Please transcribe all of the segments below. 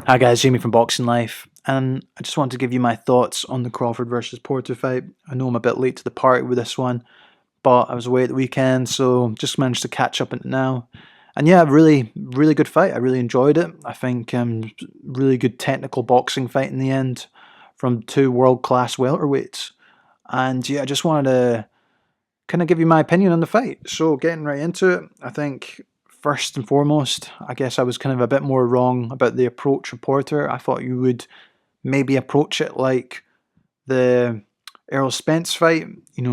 Hi guys, Jamie from Boxing Life, and I just want to give you my thoughts on the Crawford versus Porter fight. I know I'm a bit late to the party with this one, but I was away at the weekend, so just managed to catch up on it now. And yeah, really good fight. I really enjoyed it. I think really good technical boxing fight in the end from two world-class welterweights. And yeah, I just wanted to kind of give you my opinion on the fight. So getting right into it, I think first and foremost, I guess I was kind of a bit more wrong about the approach of Porter. I thought you would maybe approach it like the Errol Spence fight,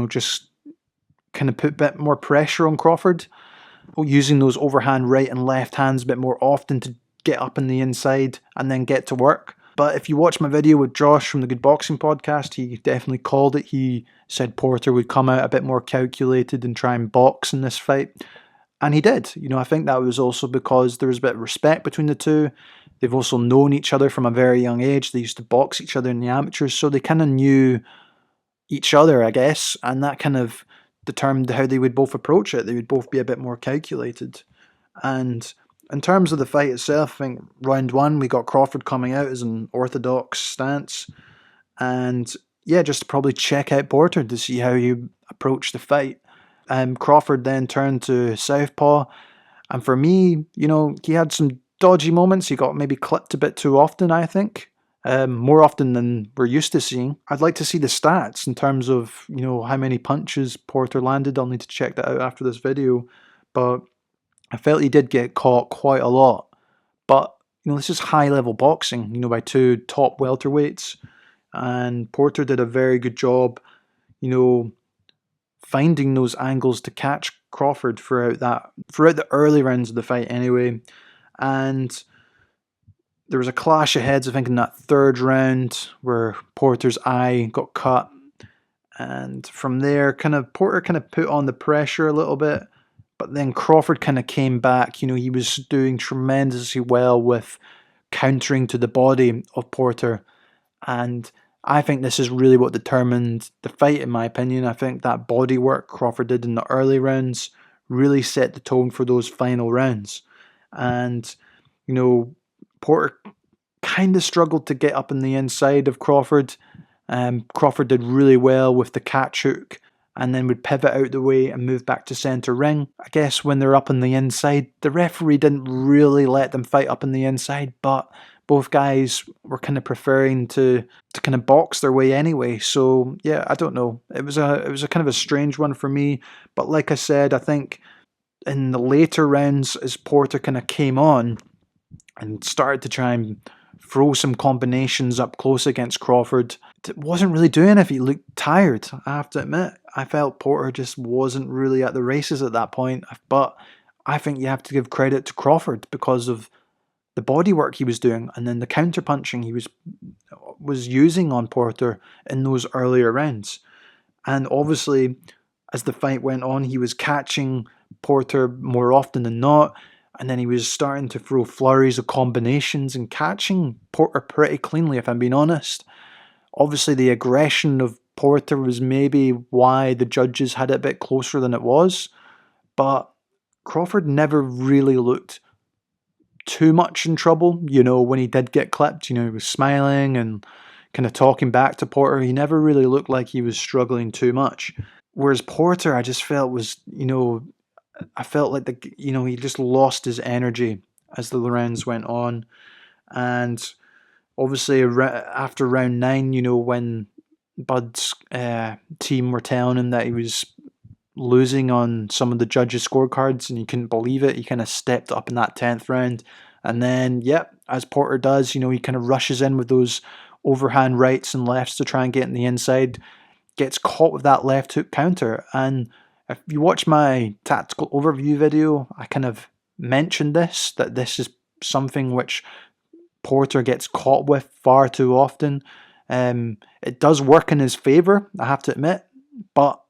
just kind of put a bit more pressure on Crawford, using those overhand right and left hands a bit more often to get up in the inside and then get to work. But if you watch my video with Josh from the Good Boxing podcast, he definitely called it. He said Porter would come out a bit more calculated and try and box in this fight. And he did. I think that was also because there was a bit of respect between the two. They've also known each other from a very young age. They used to box each other in the amateurs, so they kind of knew each other, I guess, and that kind of determined how they would both approach it. They would both be a bit more calculated. And in terms of the fight itself, I think round one, we got Crawford coming out as an orthodox stance. And yeah, just to probably check out Porter to see how you approach the fight. Crawford then turned to southpaw. And for me, he had some dodgy moments. He got maybe clipped a bit too often, I think. More often than we're used to seeing. I'd like to see the stats in terms of, how many punches Porter landed. I'll need to check that out after this video. But I felt he did get caught quite a lot. But, this is high-level boxing, by two top welterweights. And Porter did a very good job, finding those angles to catch Crawford throughout the early rounds of the fight anyway. And there was a clash of heads, I think, in that third round where Porter's eye got cut. And from there, Porter kind of put on the pressure a little bit. But then Crawford kind of came back. He was doing tremendously well with countering to the body of Porter. And I think this is really what determined the fight, in my opinion. I think that body work Crawford did in the early rounds really set the tone for those final rounds. And, Porter kind of struggled to get up in the inside of Crawford. Crawford did really well with the catch hook and then would pivot out the way and move back to centre ring. I guess when they're up on the inside, the referee didn't really let them fight up on the inside, but both guys were kind of preferring to kind of box their way anyway. So yeah, I don't know. It was a kind of a strange one for me. But like I said, I think in the later rounds, as Porter kind of came on and started to try and throw some combinations up close against Crawford, it wasn't really doing it. He looked tired, I have to admit. I felt Porter just wasn't really at the races at that point. But I think you have to give credit to Crawford because of the body work he was doing and then the counter punching he was using on Porter in those earlier rounds. And obviously, as the fight went on, he was catching Porter more often than not. And then he was starting to throw flurries of combinations and catching Porter pretty cleanly, if I'm being honest. Obviously, the aggression of Porter was maybe why the judges had it a bit closer than it was. But Crawford never really looked too much in trouble. When he did get clipped, he was smiling and kind of talking back to Porter. He never really looked like he was struggling too much. Whereas Porter, I just felt was, I felt like he just lost his energy as the rounds went on. And obviously after round 9, when Bud's team were telling him that he was losing on some of the judges' scorecards and he couldn't believe it, he kind of stepped up in that 10th round. And then, as Porter does, he kind of rushes in with those overhand rights and lefts to try and get in the inside, gets caught with that left hook counter. And if you watch my tactical overview video, I kind of mentioned that this is something which Porter gets caught with far too often. It does work in his favour, I have to admit, but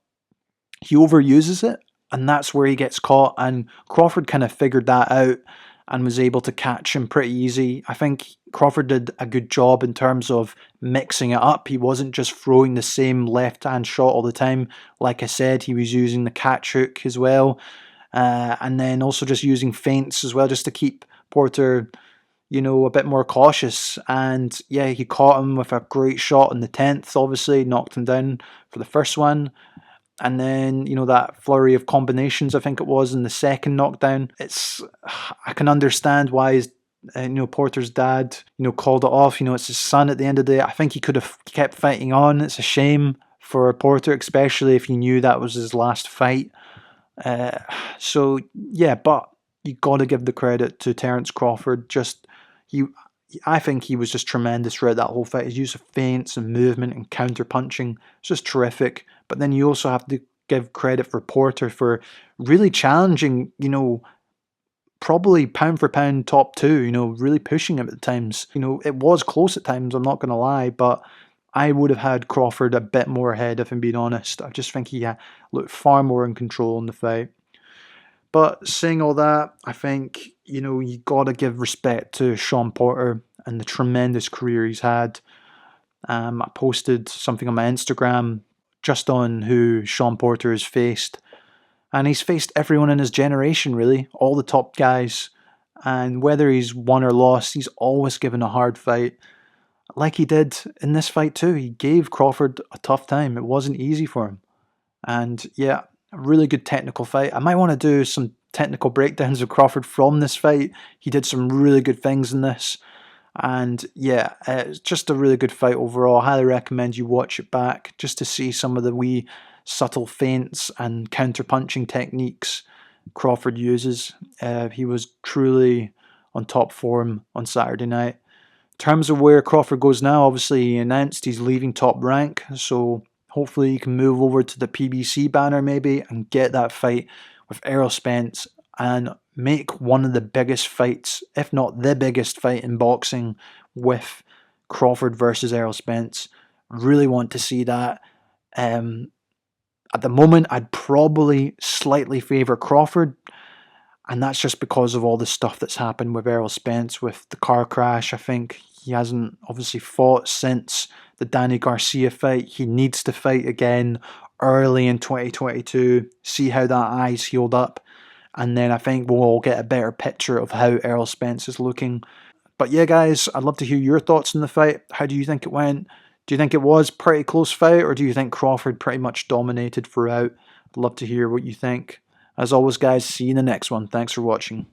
he overuses it, and that's where he gets caught. And Crawford kind of figured that out and was able to catch him pretty easy. I think Crawford did a good job in terms of mixing it up. He wasn't just throwing the same left-hand shot all the time. Like I said, he was using the catch hook as well. And then also just using feints as well, just to keep Porter a bit more cautious. And yeah, he caught him with a great shot in the 10th, obviously, knocked him down for the first one. And then, that flurry of combinations, I think it was, in the second knockdown. I can understand why Porter's dad, called it off. It's his son at the end of the day. I think he could have kept fighting on. It's a shame for Porter, especially if he knew that was his last fight. Uh, so yeah, but you got to give the credit to Terence Crawford. He, I think he was just tremendous throughout that whole fight. His use of feints and movement and counter punching was just terrific. But then you also have to give credit for Porter for really challenging, probably pound for pound top two, really pushing him at times. It was close at times, I'm not going to lie, but I would have had Crawford a bit more ahead, if I'm being honest. I just think he looked far more in control in the fight. But saying all that, I think, you got to give respect to Sean Porter and the tremendous career he's had. I posted something on my Instagram just on who Sean Porter has faced. And he's faced everyone in his generation, really, all the top guys. And whether he's won or lost, he's always given a hard fight. Like he did in this fight too. He gave Crawford a tough time. It wasn't easy for him. And yeah, a really good technical fight. I might want to do some technical breakdowns of Crawford from this fight. He did some really good things in this. And yeah, it's just a really good fight overall. I highly recommend you watch it back just to see some of the wee subtle feints and counter-punching techniques Crawford uses. He was truly on top form on Saturday night. In terms of where Crawford goes now, obviously he announced he's leaving Top Rank, so hopefully he can move over to the PBC banner maybe and get that fight with Errol Spence and make one of the biggest fights, if not the biggest fight in boxing, with Crawford versus Errol Spence. Really want to see that. At the moment, I'd probably slightly favour Crawford, and that's just because of all the stuff that's happened with Errol Spence, with the car crash. I think he hasn't obviously fought since the Danny Garcia fight. He needs to fight again early in 2022, see how that eye's healed up, and then I think we'll all get a better picture of how Errol Spence is looking. But yeah, guys, I'd love to hear your thoughts on the fight. How do you think it went? Do you think it was a pretty close fight, or do you think Crawford pretty much dominated throughout? I'd love to hear what you think. As always, guys, see you in the next one. Thanks for watching.